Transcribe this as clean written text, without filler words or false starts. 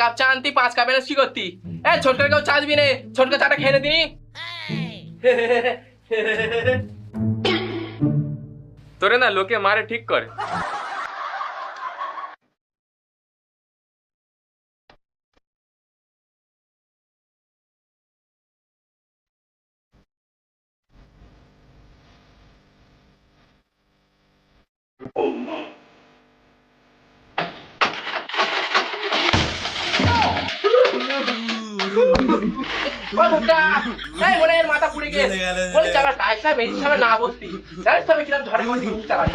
cup চা আনতি 5 কাপের কি করতি ছোটকার কেউ চা দিবি নে ছোটকা চাটা খেয়ে দিনি তোরে না লোকে মারে ঠিক করে মাথা পুড়ে গেছে বলে চালা টাইসা মেজি সামনে না বসতি জানিস তো আমি কিরকম ঝড়ে মধ্যে ঘুম চালাই